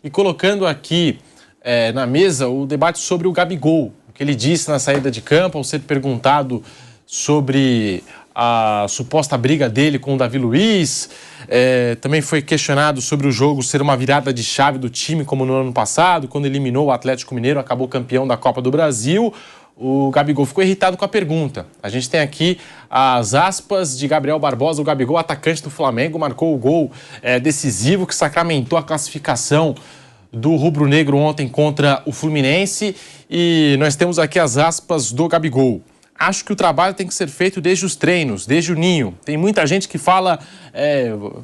e colocando aqui na mesa o debate sobre o Gabigol, o que ele disse na saída de campo ao ser perguntado sobre a suposta briga dele com o Davi Luiz. Também foi questionado sobre o jogo ser uma virada de chave do time, como no ano passado, quando eliminou o Atlético Mineiro, acabou campeão da Copa do Brasil. O Gabigol ficou irritado com a pergunta. A gente tem aqui as aspas de Gabriel Barbosa. O Gabigol, atacante do Flamengo, marcou o gol decisivo que sacramentou a classificação do rubro-negro ontem contra o Fluminense. E nós temos aqui as aspas do Gabigol. Acho que o trabalho tem que ser feito desde os treinos, desde o ninho. Tem muita gente que fala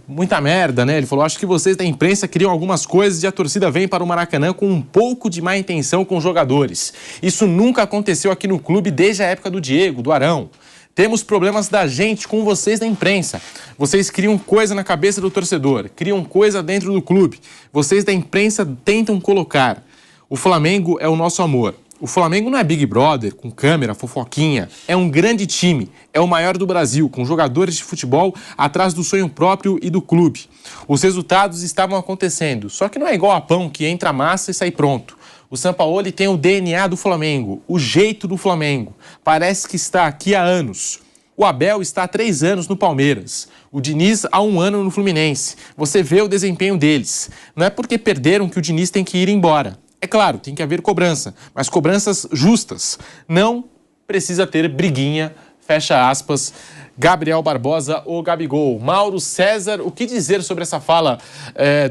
muita merda, né? Ele falou, acho que vocês da imprensa criam algumas coisas e a torcida vem para o Maracanã com um pouco de má intenção com os jogadores. Isso nunca aconteceu aqui no clube desde a época do Diego, do Arão. Temos problemas da gente com vocês da imprensa. Vocês criam coisa na cabeça do torcedor, criam coisa dentro do clube. Vocês da imprensa tentam colocar. O Flamengo é o nosso amor. O Flamengo não é Big Brother, com câmera, fofoquinha. É um grande time, é o maior do Brasil, com jogadores de futebol atrás do sonho próprio e do clube. Os resultados estavam acontecendo, só que não é igual a pão que entra a massa e sai pronto. O Sampaoli tem o DNA do Flamengo, o jeito do Flamengo. Parece que está aqui há anos. O Abel está há 3 anos no Palmeiras. O Diniz há 1 ano no Fluminense. Você vê o desempenho deles. Não é porque perderam que o Diniz tem que ir embora. É claro, tem que haver cobrança, mas cobranças justas. Não precisa ter briguinha, fecha aspas, Gabriel Barbosa ou Gabigol. Mauro César, o que dizer sobre essa fala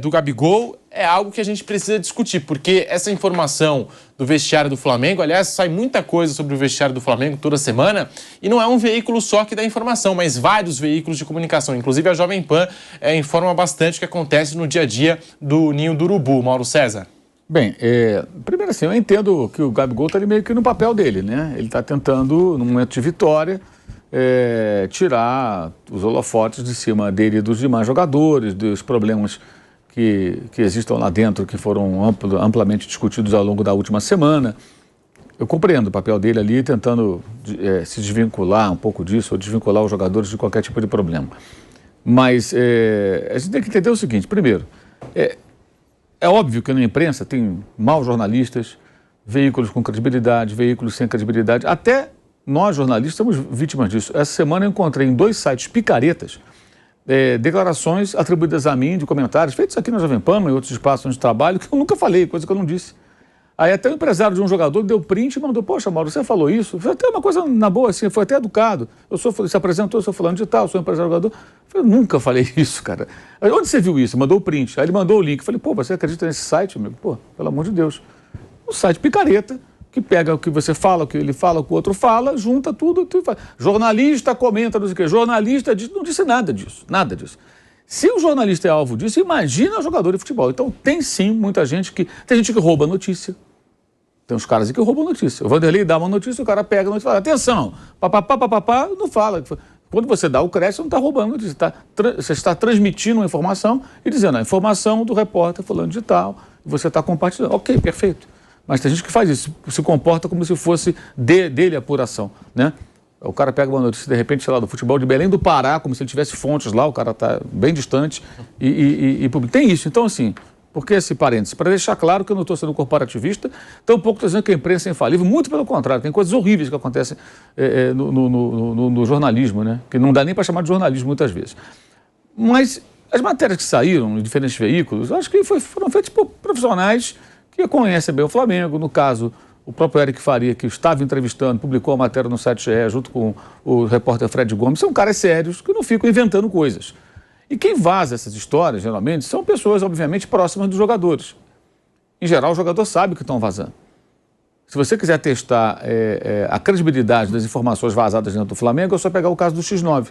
do Gabigol? É algo que a gente precisa discutir, porque essa informação do vestiário do Flamengo, aliás, sai muita coisa sobre o vestiário do Flamengo toda semana, e não é um veículo só que dá informação, mas vários veículos de comunicação. Inclusive a Jovem Pan informa bastante o que acontece no dia a dia do Ninho do Urubu. Mauro César. Bem, primeiro assim, eu entendo que o Gabigol está ali meio que no papel dele, né? Ele está tentando, no momento de vitória, tirar os holofotes de cima dele e dos demais jogadores, dos problemas que existam lá dentro, que foram amplamente discutidos ao longo da última semana. Eu compreendo o papel dele ali, tentando se desvincular um pouco disso, ou desvincular os jogadores de qualquer tipo de problema. Mas a gente tem que entender o seguinte, primeiro, é óbvio que na imprensa tem maus jornalistas, veículos com credibilidade, veículos sem credibilidade. Até nós, jornalistas, somos vítimas disso. Essa semana eu encontrei em 2 sites picaretas declarações atribuídas a mim, de comentários, feitos aqui na Jovem Pan, em outros espaços onde trabalho, que eu nunca falei, coisa que eu não disse. Aí até o empresário de um jogador deu print e mandou, poxa, Mauro, você falou isso? Foi até uma coisa na boa, assim, foi até educado. Se apresentou, eu sou fulano de tal, sou empresário de jogador. Eu nunca falei isso, cara. Aí, onde você viu isso? Mandou o print. Aí ele mandou o link. Eu falei, pô, você acredita nesse site, amigo? Pô, pelo amor de Deus. Um site picareta, que pega o que você fala, o que ele fala, o que o outro fala, junta tudo e faz. Jornalista comenta, não sei o quê. Jornalista não disse nada disso, nada disso. Se o jornalista é alvo disso, imagina o jogador de futebol. Então tem sim muita gente que... Tem gente que rouba notícia. Tem uns caras aí que roubam notícia. O Vanderlei dá uma notícia, o cara pega a notícia e fala, atenção, papapá, não fala. Quando você dá o crédito, você não está roubando notícia. Você está transmitindo uma informação e dizendo a informação do repórter falando de tal, e você está compartilhando. Ok, perfeito. Mas tem gente que faz isso, se comporta como se fosse dele a apuração, né? O cara pega uma notícia, de repente, sei lá, do futebol de Belém do Pará, como se ele tivesse fontes lá, o cara está bem distante e tem isso. Então, assim... Por que esse parênteses? Para deixar claro que eu não estou sendo corporativista, tampouco estou dizendo que a imprensa é infalível, muito pelo contrário, tem coisas horríveis que acontecem no jornalismo, né? Que não dá nem para chamar de jornalismo muitas vezes. Mas as matérias que saíram em diferentes veículos, acho que foram feitas por profissionais que conhecem bem o Flamengo. No caso, o próprio Eric Faria, que estava entrevistando, publicou a matéria no site GE, junto com o repórter Fred Gomes, são caras sérios que não ficam inventando coisas. E quem vaza essas histórias, geralmente, são pessoas, obviamente, próximas dos jogadores. Em geral, o jogador sabe que estão vazando. Se você quiser testar a credibilidade das informações vazadas dentro do Flamengo, é só pegar o caso do X9.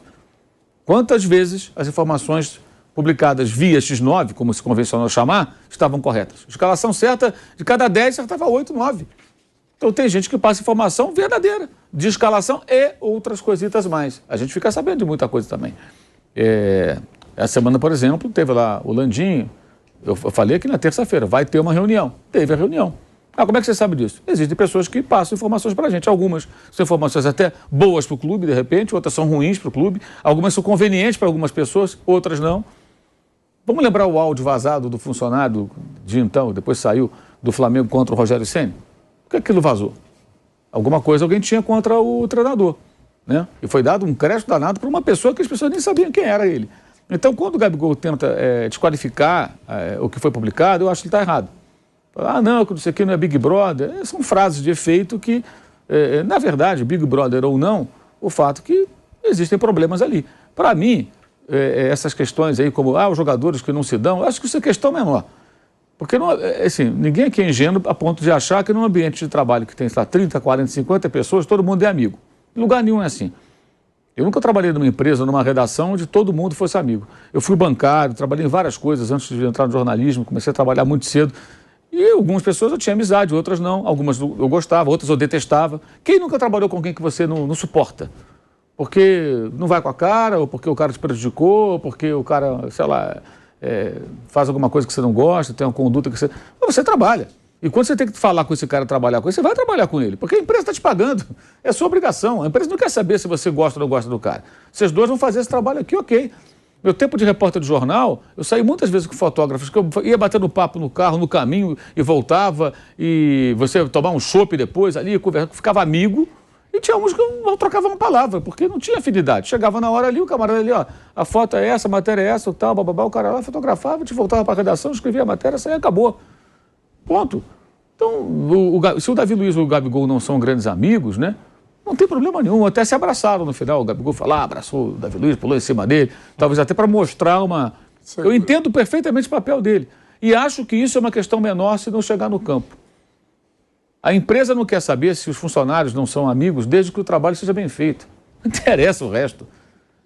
Quantas vezes as informações publicadas via X9, como se convencionou chamar, estavam corretas? Escalação certa, de cada 10, acertava 8, 9. Então tem gente que passa informação verdadeira, de escalação e outras coisitas mais. A gente fica sabendo de muita coisa também. Essa semana, por exemplo, teve lá o Landinho, eu falei aqui na terça-feira, vai ter uma reunião. Teve a reunião. Como é que você sabe disso? Existem pessoas que passam informações para a gente. Algumas são informações até boas para o clube, de repente, outras são ruins para o clube. Algumas são convenientes para algumas pessoas, outras não. Vamos lembrar o áudio vazado do funcionário de então, depois saiu, do Flamengo contra o Rogério Ceni? Por que aquilo vazou? Alguma coisa alguém tinha contra o treinador, né? E foi dado um crédito danado para uma pessoa que as pessoas nem sabiam quem era ele. Então, quando o Gabigol tenta desqualificar o que foi publicado, eu acho que ele está errado. Ah, não, isso aqui não é Big Brother. São frases de efeito que, na verdade, Big Brother ou não, o fato que existem problemas ali. Para mim, essas questões aí, como os jogadores que não se dão, eu acho que isso é questão menor. Porque não, assim, ninguém aqui é ingênuo a ponto de achar que num ambiente de trabalho que tem, sei lá, 30, 40, 50 pessoas, todo mundo é amigo. Em lugar nenhum é assim. Eu nunca trabalhei numa empresa, numa redação onde todo mundo fosse amigo. Eu fui bancário, trabalhei em várias coisas antes de entrar no jornalismo, comecei a trabalhar muito cedo. E algumas pessoas eu tinha amizade, outras não. Algumas eu gostava, outras eu detestava. Quem nunca trabalhou com alguém que você não suporta? Porque não vai com a cara, ou porque o cara te prejudicou, ou porque o cara, sei lá, faz alguma coisa que você não gosta, tem uma conduta que você... Mas você trabalha. E quando você tem que falar com esse cara, trabalhar com ele, você vai trabalhar com ele, porque a empresa está te pagando. É sua obrigação. A empresa não quer saber se você gosta ou não gosta do cara. Vocês dois vão fazer esse trabalho aqui, ok. Meu tempo de repórter de jornal, eu saí muitas vezes com fotógrafos, que eu ia batendo papo no carro, no caminho, e voltava, e você tomar um chopp depois ali, conversava, ficava amigo, e tinha uns que eu trocava uma palavra, porque não tinha afinidade. Chegava na hora ali, o camarada ali, ó, a foto é essa, a matéria é essa, tal, bababá, o cara lá fotografava, a gente voltava para a redação, escrevia a matéria, isso aí acabou. Ponto. Então, se o Davi Luiz e o Gabigol não são grandes amigos, né? Não tem problema nenhum, até se abraçaram no final. O Gabigol falou, abraçou o Davi Luiz, pulou em cima dele, talvez até para mostrar uma... Eu entendo perfeitamente o papel dele. E acho que isso é uma questão menor se não chegar no campo. A empresa não quer saber se os funcionários não são amigos, desde que o trabalho seja bem feito. Não interessa o resto.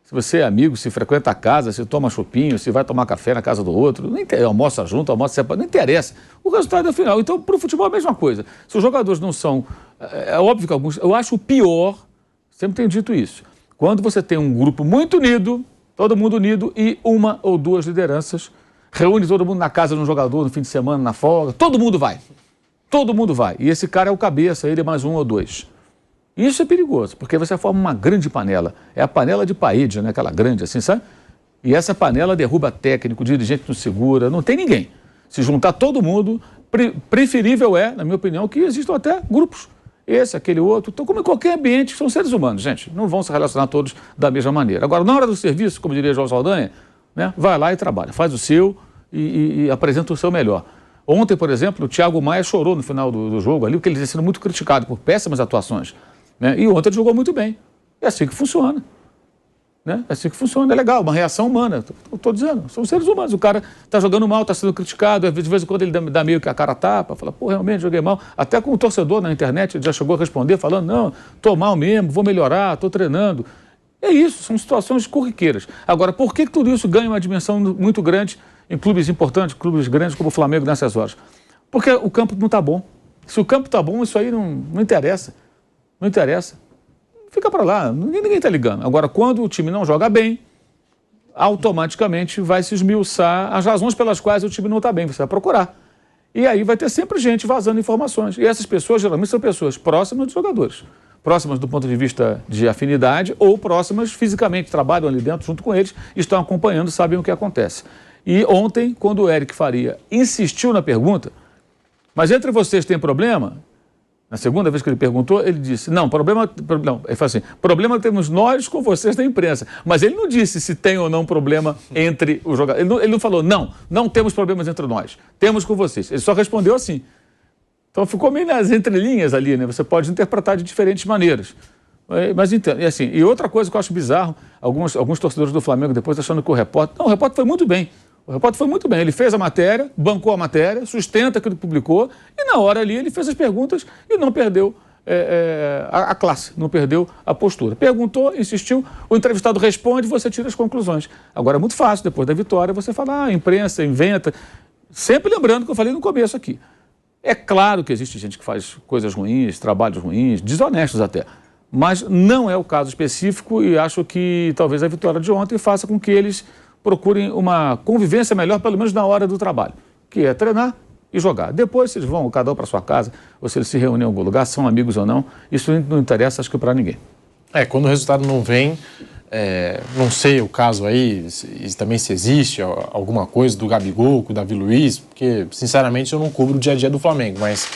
Se você é amigo, se frequenta a casa, se toma chopinho, se vai tomar café na casa do outro, não interessa, almoça junto, almoça separado, não interessa. O resultado é o final. Então, para o futebol é a mesma coisa. Se os jogadores não são... É óbvio que alguns... Eu acho o pior, sempre tenho dito isso, quando você tem um grupo muito unido, todo mundo unido, e uma ou duas lideranças, reúne todo mundo na casa de um jogador no fim de semana, na folga, todo mundo vai. Todo mundo vai. E esse cara é o cabeça, ele é mais um ou dois. Isso é perigoso, porque você forma uma grande panela. É a panela de Paíde, né? Aquela grande assim, sabe? E essa panela derruba técnico, dirigente não segura, não tem ninguém. Se juntar todo mundo, preferível é, na minha opinião, que existam até grupos. Esse, aquele outro. Então, como em qualquer ambiente, são seres humanos, gente. Não vão se relacionar todos da mesma maneira. Agora, na hora do serviço, como diria João Saldanha, né? Vai lá e trabalha. Faz o seu e apresenta o seu melhor. Ontem, por exemplo, o Thiago Maia chorou no final do jogo ali, porque ele está sendo muito criticado por péssimas atuações. Né? E ontem ele jogou muito bem. É assim que funciona. Né? É assim que funciona. É legal, uma reação humana. Estou dizendo, são seres humanos. O cara está jogando mal, está sendo criticado. De vez em quando ele dá meio que a cara tapa, fala, pô, realmente joguei mal. Até com o torcedor na internet, ele já chegou a responder, falando, não, estou mal mesmo, vou melhorar, estou treinando. É isso, são situações corriqueiras. Agora, por que tudo isso ganha uma dimensão muito grande em clubes importantes, clubes grandes como o Flamengo nessas horas? Porque o campo não está bom. Se o campo está bom, isso aí não interessa. Não interessa. Fica para lá, ninguém está ligando. Agora, quando o time não joga bem, automaticamente vai se esmiuçar as razões pelas quais o time não está bem. Você vai procurar. E aí vai ter sempre gente vazando informações. E essas pessoas, geralmente, são pessoas próximas dos jogadores. Próximas do ponto de vista de afinidade ou próximas fisicamente, trabalham ali dentro junto com eles, estão acompanhando, sabem o que acontece. E ontem, quando o Eric Faria insistiu na pergunta, mas entre vocês tem problema? Na segunda vez que ele perguntou, ele disse, não, ele falou assim, problema temos nós com vocês da imprensa. Mas ele não disse se tem ou não problema entre os jogadores. Ele não falou, não temos problemas entre nós, temos com vocês. Ele só respondeu assim. Então ficou meio nas entrelinhas ali, né? Você pode interpretar de diferentes maneiras. Mas entendo. E, assim, e outra coisa que eu acho bizarro, alguns torcedores do Flamengo depois achando que o repórter foi muito bem. O repórter foi muito bem, ele fez a matéria, bancou a matéria, sustenta aquilo que publicou e na hora ali ele fez as perguntas e não perdeu a classe, não perdeu a postura. Perguntou, insistiu, o entrevistado responde, você tira as conclusões. Agora é muito fácil, depois da vitória, você fala, imprensa, inventa, sempre lembrando que eu falei no começo aqui. É claro que existe gente que faz coisas ruins, trabalhos ruins, desonestos até, mas não é o caso específico e acho que talvez a vitória de ontem faça com que eles procurem uma convivência melhor, pelo menos na hora do trabalho, que é treinar e jogar. Depois, se eles vão cada um para sua casa, ou se eles se reúnem em algum lugar, são amigos ou não, isso não interessa, acho que para ninguém. Quando o resultado não vem, Não sei o caso aí, também se existe alguma coisa do Gabigol, com o Davi Luiz, porque, sinceramente, eu não cubro o dia a dia do Flamengo, mas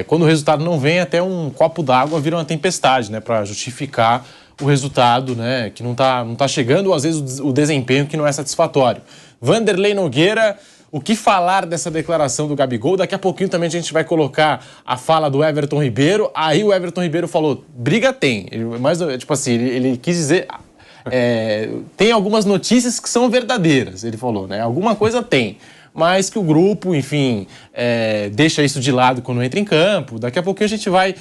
quando o resultado não vem, até um copo d'água vira uma tempestade, né, para justificar o resultado, né, que não tá chegando, ou às vezes o desempenho que não é satisfatório. Vanderlei Nogueira, o que falar dessa declaração do Gabigol? Daqui a pouquinho também a gente vai colocar a fala do Everton Ribeiro. Aí o Everton Ribeiro falou, briga tem. Mas, tipo assim, ele quis dizer... tem algumas notícias que são verdadeiras, ele falou, né? Alguma coisa tem. Mas que o grupo, enfim, deixa isso de lado quando entra em campo. Daqui a pouquinho a gente vai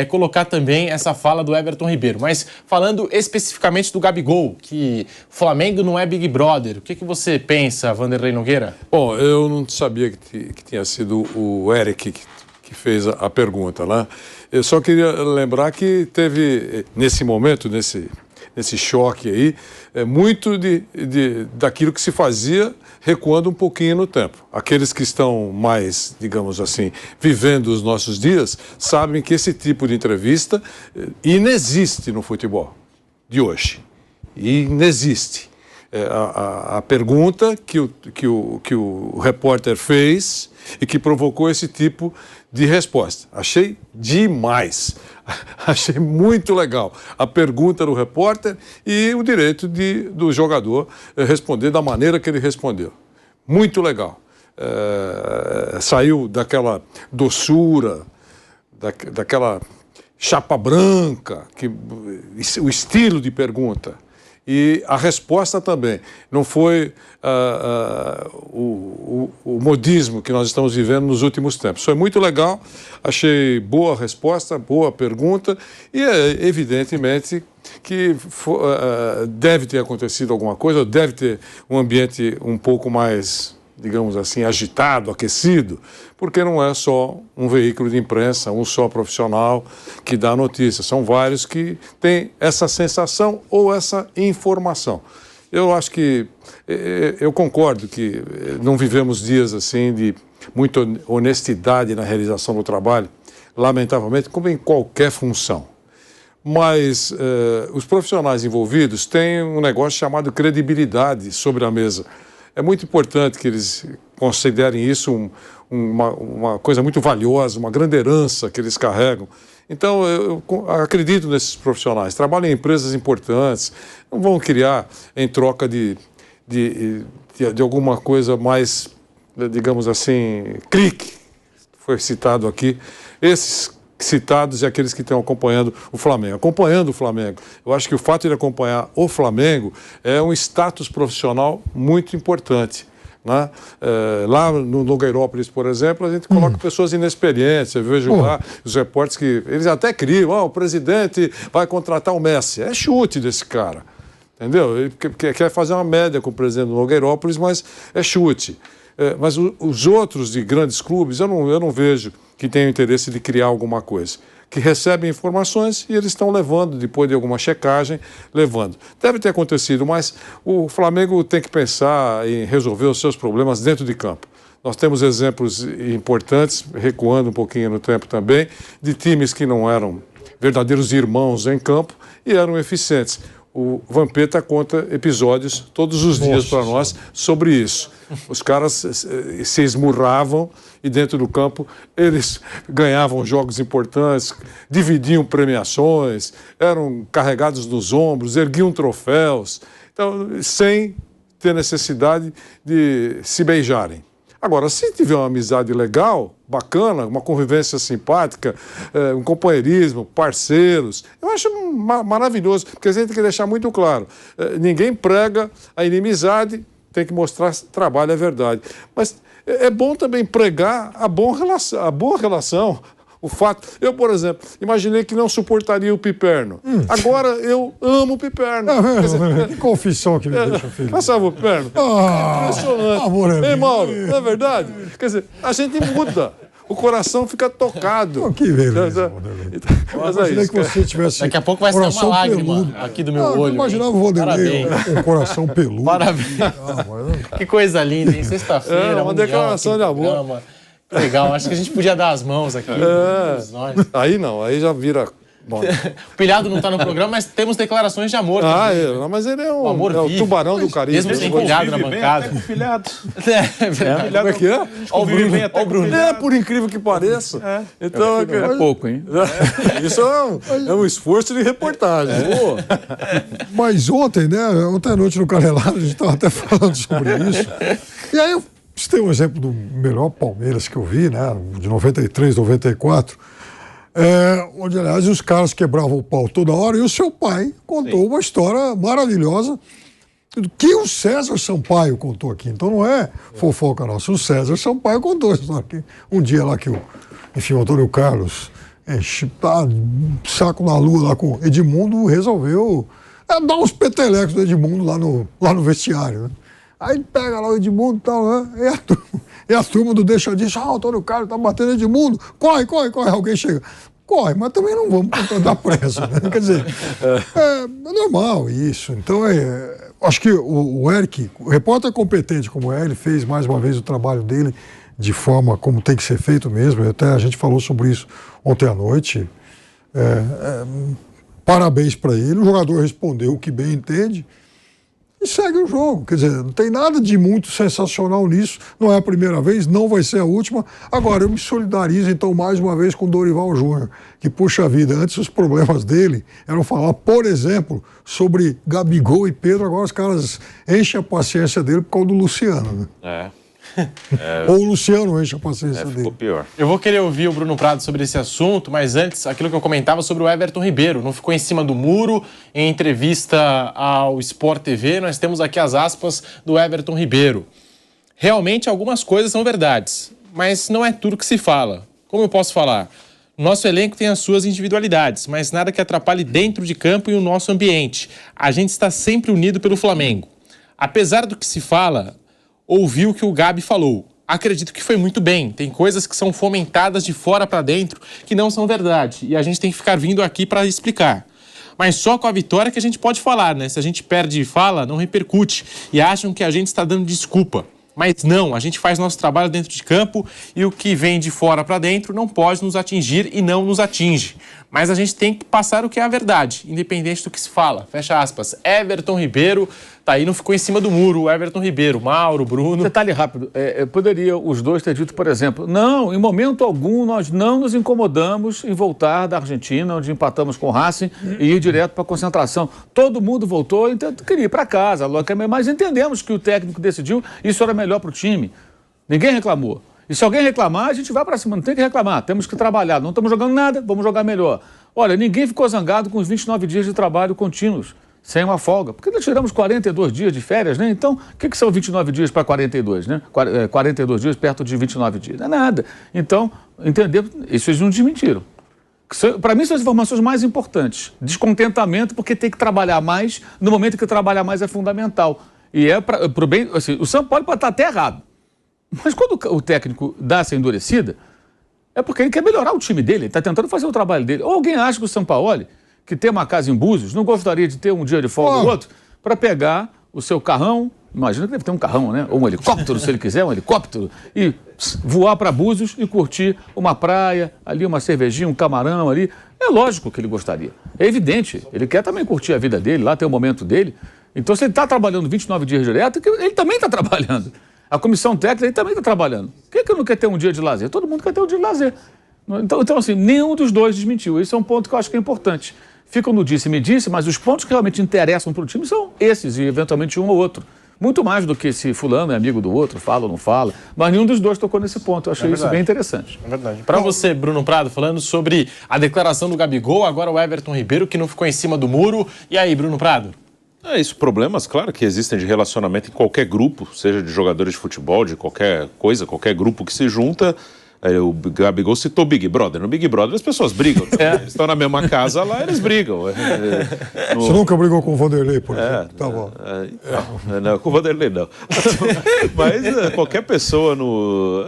colocar também essa fala do Everton Ribeiro. Mas falando especificamente do Gabigol, que o Flamengo não é Big Brother, o que você pensa, Vanderlei Nogueira? Bom, eu não sabia que tinha sido o Eric que fez a pergunta, né? Eu só queria lembrar que teve, nesse momento, nesse choque aí, muito daquilo que se fazia recuando um pouquinho no tempo. Aqueles que estão mais, digamos assim, vivendo os nossos dias, sabem que esse tipo de entrevista inexiste no futebol de hoje. Inexiste. A pergunta que o repórter fez e que provocou esse tipo de resposta. Achei demais. Achei muito legal a pergunta do repórter e o direito do jogador responder da maneira que ele respondeu. Muito legal. Saiu daquela doçura, daquela chapa branca, o estilo de pergunta. E a resposta também. Não foi o modismo que nós estamos vivendo nos últimos tempos. Foi muito legal, achei boa resposta, boa pergunta, e evidentemente que deve ter acontecido alguma coisa, deve ter um ambiente um pouco mais, digamos assim, agitado, aquecido, porque não é só um veículo de imprensa, um só profissional que dá a notícia. São vários que têm essa sensação ou essa informação. Eu acho que, eu concordo que não vivemos dias assim de muita honestidade na realização do trabalho, lamentavelmente, como em qualquer função. Mas os profissionais envolvidos têm um negócio chamado credibilidade sobre a mesa. É muito importante que eles considerem isso uma coisa muito valiosa, uma grande herança que eles carregam. Então, eu acredito nesses profissionais. Trabalham em empresas importantes, não vão criar em troca de alguma coisa mais, digamos assim, clique, foi citado aqui. Esses citados e aqueles que estão acompanhando o Flamengo. Acompanhando o Flamengo. Eu acho que o fato de acompanhar o Flamengo é um status profissional muito importante. Né? Lá no Nogueirópolis, por exemplo, a gente coloca pessoas inexperientes. Eu vejo lá os repórteres que eles até criam, o presidente vai contratar o Messi. É chute desse cara. Entendeu? Ele quer fazer uma média com o presidente do Nogueirópolis, mas é chute. Mas os outros de grandes clubes, eu não vejo que tenham interesse de criar alguma coisa. Que recebem informações e eles estão levando, depois de alguma checagem, levando. Deve ter acontecido, mas o Flamengo tem que pensar em resolver os seus problemas dentro de campo. Nós temos exemplos importantes, recuando um pouquinho no tempo também, de times que não eram verdadeiros irmãos em campo e eram eficientes. O Vampeta conta episódios todos os dias para nós sobre isso. Os caras se esmurravam e dentro do campo eles ganhavam jogos importantes, dividiam premiações, eram carregados nos ombros, erguiam troféus, então, sem ter necessidade de se beijarem. Agora, se tiver uma amizade legal, bacana, uma convivência simpática, um companheirismo, parceiros, eu acho maravilhoso, porque a gente tem que deixar muito claro, ninguém prega a inimizade, tem que mostrar trabalho, é verdade. Mas é bom também pregar a boa relação. O fato... Eu, por exemplo, imaginei que não suportaria o Piperno. Agora eu amo o Piperno. Que confissão que me deixa feliz. Passava o Piperno. Impressionante. Amor, Ei, Mauro, não é verdade? Quer dizer, a gente muda. O coração fica tocado. Que beleza. Mas é isso, que você tivesse daqui a pouco vai sair uma lágrima aqui do meu olho. Eu imaginava o Vanderlei com o coração peludo. Parabéns. Que coisa linda, hein? Sexta-feira. Uma declaração de amor. Legal, acho que a gente podia dar as mãos aqui. Nós. Aí não, aí já vira O Pilhado não está no programa, mas temos declarações de amor. Mas ele é O amor o vive. tubarão do Caribe. Mesmo sem pilhado na bancada. Com o Pilhado. Como é que é? Olha o Bruno. Por incrível que pareça. Então, É pouco, hein? isso é um esforço de reportagem. Mas ontem, né? Ontem à noite no Canelado, a gente estava até falando sobre isso. E aí eu citei um exemplo do melhor Palmeiras que eu vi, né? De 93, 94. Onde, aliás, os caras quebravam o pau toda hora, e o seu pai contou uma história maravilhosa que o César Sampaio contou aqui. Então não é fofoca nossa, o César Sampaio contou essa história aqui. Um dia lá que o Antônio Carlos, saco na lua lá com Edmundo, resolveu dar uns petelecos do Edmundo lá no vestiário, né? Aí pega lá o Edmundo e tal, né? E a turma do deixa disso, o Antônio Carlos tá batendo Edmundo, corre, alguém chega. Corre, mas também não vamos dar pressa, né? Quer dizer, é normal isso. Então, acho que o Eric, o repórter competente como ele fez mais uma vez o trabalho dele de forma como tem que ser feito mesmo. Até a gente falou sobre isso ontem à noite. Parabéns para ele. O jogador respondeu o que bem entende e segue o jogo. Quer dizer, não tem nada de muito sensacional nisso. Não é a primeira vez, não vai ser a última. Agora, eu me solidarizo, então, mais uma vez com o Dorival Júnior, que, puxa vida, antes os problemas dele eram falar, por exemplo, sobre Gabigol e Pedro. Agora os caras enchem a paciência dele por causa do Luciano, né? Ou o Luciano enche a paciência dele. Ficou pior. Eu vou querer ouvir o Bruno Prado sobre esse assunto, mas antes, aquilo que eu comentava sobre o Everton Ribeiro. Não ficou em cima do muro. Em entrevista ao Sport TV, nós temos aqui as aspas do Everton Ribeiro. Realmente, algumas coisas são verdades, mas não é tudo que se fala. Como eu posso falar? Nosso elenco tem as suas individualidades, mas nada que atrapalhe dentro de campo e o nosso ambiente. A gente está sempre unido pelo Flamengo. Apesar do que se fala, ouvi o que o Gabi falou. Acredito que foi muito bem. Tem coisas que são fomentadas de fora para dentro que não são verdade. E a gente tem que ficar vindo aqui para explicar. Mas só com a vitória que a gente pode falar, né? Se a gente perde e fala, não repercute. E acham que a gente está dando desculpa. Mas não, a gente faz nosso trabalho dentro de campo e o que vem de fora para dentro não pode nos atingir e não nos atinge. Mas a gente tem que passar o que é a verdade, independente do que se fala. Fecha aspas. Everton Ribeiro, tá aí, não ficou em cima do muro. Everton Ribeiro, Mauro, Bruno. Detalhe rápido, poderia os dois ter dito, por exemplo, não, em momento algum nós não nos incomodamos em voltar da Argentina, onde empatamos com o Racing, e ir direto para a concentração. Todo mundo voltou, então queria ir para casa, mas entendemos que o técnico decidiu, isso era melhor para o time. Ninguém reclamou. E se alguém reclamar, a gente vai para cima, não tem que reclamar, temos que trabalhar, não estamos jogando nada, vamos jogar melhor. Olha, ninguém ficou zangado com os 29 dias de trabalho contínuos, sem uma folga, porque nós tiramos 42 dias de férias, né? Então, o que são 29 dias para 42, né? 42 dias perto de 29 dias, não é nada. Então, entender, isso eles não desmentiram. Para mim, são as informações mais importantes. Descontentamento, porque tem que trabalhar mais, no momento que trabalhar mais é fundamental. E para o bem, assim, o São Paulo pode estar até errado. Mas quando o técnico dá essa endurecida, é porque ele quer melhorar o time dele, ele está tentando fazer o trabalho dele. Ou alguém acha que o Sampaoli, que tem uma casa em Búzios, não gostaria de ter um dia de folga ou outro, para pegar o seu carrão, imagina que deve ter um carrão, né? Ou um helicóptero, se ele quiser, um helicóptero, e voar para Búzios e curtir uma praia, ali uma cervejinha, um camarão ali. É lógico que ele gostaria, é evidente, ele quer também curtir a vida dele, lá ter o momento dele. Então, se ele está trabalhando 29 dias direto, ele também está trabalhando. A comissão técnica ele também está trabalhando. Quem é que não quer ter um dia de lazer? Todo mundo quer ter um dia de lazer. Então, assim, nenhum dos dois desmentiu. Esse é um ponto que eu acho que é importante. Ficam no disse-me disse, mas os pontos que realmente interessam para o time são esses, e eventualmente um ou outro. Muito mais do que se fulano é amigo do outro, fala ou não fala. Mas nenhum dos dois tocou nesse ponto. Eu achei isso bem interessante. É verdade. Para você, Bruno Prado, falando sobre a declaração do Gabigol, agora o Everton Ribeiro, que não ficou em cima do muro. E aí, Bruno Prado? É isso, problemas, claro, que existem de relacionamento em qualquer grupo, seja de jogadores de futebol, de qualquer coisa, qualquer grupo que se junta. O Gabigol citou Big Brother. No Big Brother as pessoas brigam. Eles estão na mesma casa lá, eles brigam. Você nunca brigou com o Vanderlei, por exemplo? Tá bom. Não, com o Vanderlei não. Mas qualquer pessoa,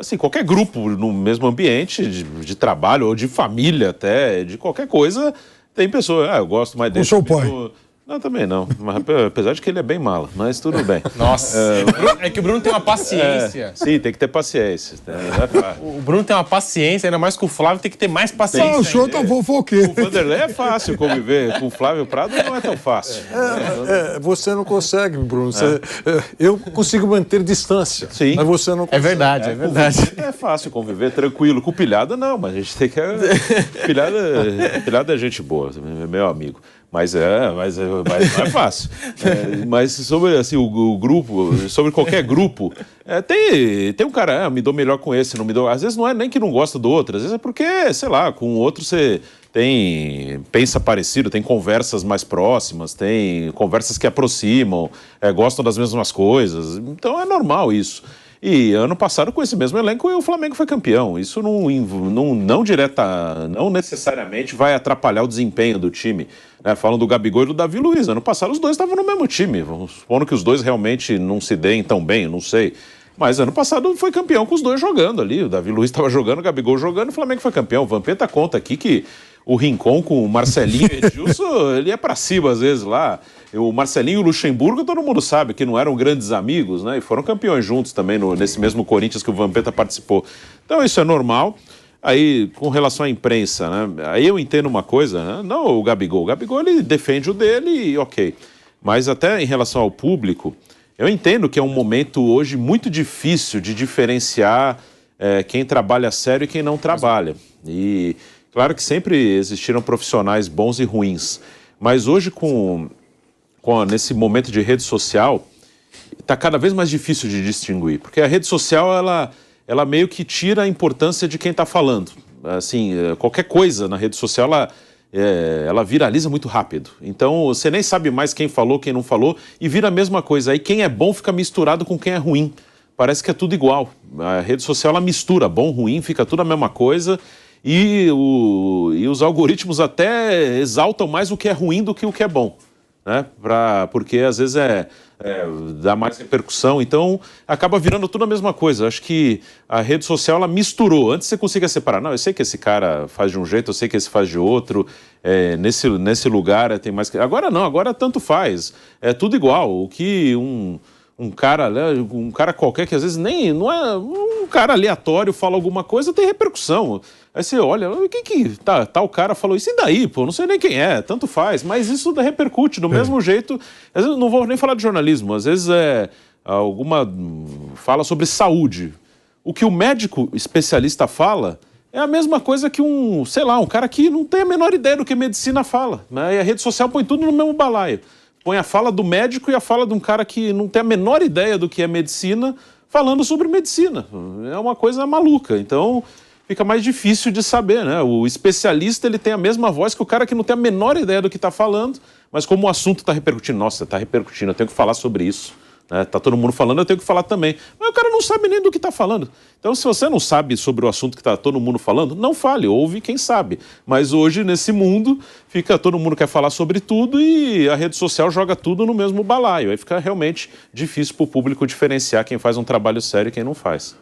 assim, qualquer grupo no mesmo ambiente, de trabalho ou de família até, de qualquer coisa, tem pessoa, eu gosto mais dele. O seu pai. Não, também não. Mas, apesar de que ele é bem mala, mas tudo bem. Nossa. É que o Bruno tem uma paciência. Sim, tem que ter paciência. O Bruno tem uma paciência, ainda mais que o Flávio tem que ter mais paciência. Não, o senhor tá fofoqueiro. O Vanderlei é fácil conviver, com o Flávio Prado não é tão fácil. Você não consegue, Bruno. Eu consigo manter distância. Sim. Mas você não consegue. É verdade, é verdade. É fácil conviver tranquilo. Com o Pilhada, não, mas a gente tem que. Pilhada é gente boa, é meu amigo. Mas não é fácil. Mas sobre assim, o grupo, sobre qualquer grupo, tem um cara, me dou melhor com esse, não me dou. Às vezes não é nem que não gosta do outro, às vezes é porque, sei lá, com o outro você pensa parecido, tem conversas mais próximas, tem conversas que aproximam, gostam das mesmas coisas. Então é normal isso. E ano passado, com esse mesmo elenco, o Flamengo foi campeão. Isso não necessariamente vai atrapalhar o desempenho do time. Falam do Gabigol e do Davi Luiz. Ano passado, os dois estavam no mesmo time. Vamos supor que os dois realmente não se deem tão bem, não sei. Mas ano passado foi campeão com os dois jogando ali. O Davi Luiz estava jogando, o Gabigol jogando, o Flamengo foi campeão. O Vampeta conta aqui que o Rincon com o Marcelinho e Edilson, ele é pra cima às vezes lá. O Marcelinho e o Luxemburgo, todo mundo sabe que não eram grandes amigos, né? E foram campeões juntos também nesse mesmo Corinthians que o Vampeta participou. Então isso é normal. Aí, com relação à imprensa, né? Aí eu entendo uma coisa, né? Não o Gabigol. O Gabigol, ele defende o dele e ok. Mas até em relação ao público, eu entendo que é um momento hoje muito difícil de diferenciar quem trabalha sério e quem não trabalha. E claro que sempre existiram profissionais bons e ruins. Mas hoje, nesse momento de rede social, está cada vez mais difícil de distinguir. Porque a rede social, ela meio que tira a importância de quem está falando. Assim, qualquer coisa na rede social, ela viraliza muito rápido. Então, você nem sabe mais quem falou, quem não falou, e vira a mesma coisa. Aí quem é bom fica misturado com quem é ruim. Parece que é tudo igual. A rede social, ela mistura bom, ruim, fica tudo a mesma coisa. E os algoritmos até exaltam mais o que é ruim do que o que é bom. Né? Porque às vezes dá mais repercussão, então acaba virando tudo a mesma coisa. Acho que a rede social, ela misturou. Antes você conseguia separar, não, eu sei que esse cara faz de um jeito, eu sei que esse faz de outro, nesse lugar tem mais... Agora não, agora tanto faz, é tudo igual. O que um cara qualquer que às vezes nem, não é um cara aleatório fala alguma coisa, tem repercussão. Aí você olha, tal cara falou isso, e daí, pô, não sei nem quem é, tanto faz, mas isso repercute do mesmo jeito. Às vezes não vou nem falar de jornalismo, às vezes fala sobre saúde. O que o médico especialista fala é a mesma coisa que um cara que não tem a menor ideia do que medicina fala, né? E a rede social põe tudo no mesmo balaio. Põe a fala do médico e a fala de um cara que não tem a menor ideia do que é medicina, falando sobre medicina. É uma coisa maluca. Então, fica mais difícil de saber, né? O especialista, ele tem a mesma voz que o cara que não tem a menor ideia do que está falando, mas como o assunto está repercutindo, nossa, está repercutindo, eu tenho que falar sobre isso. Tá todo mundo falando, eu tenho que falar também. Mas o cara não sabe nem do que está falando. Então, se você não sabe sobre o assunto que está todo mundo falando, não fale, ouve quem sabe. Mas hoje, nesse mundo, todo mundo quer falar sobre tudo e a rede social joga tudo no mesmo balaio. Aí fica realmente difícil para o público diferenciar quem faz um trabalho sério e quem não faz.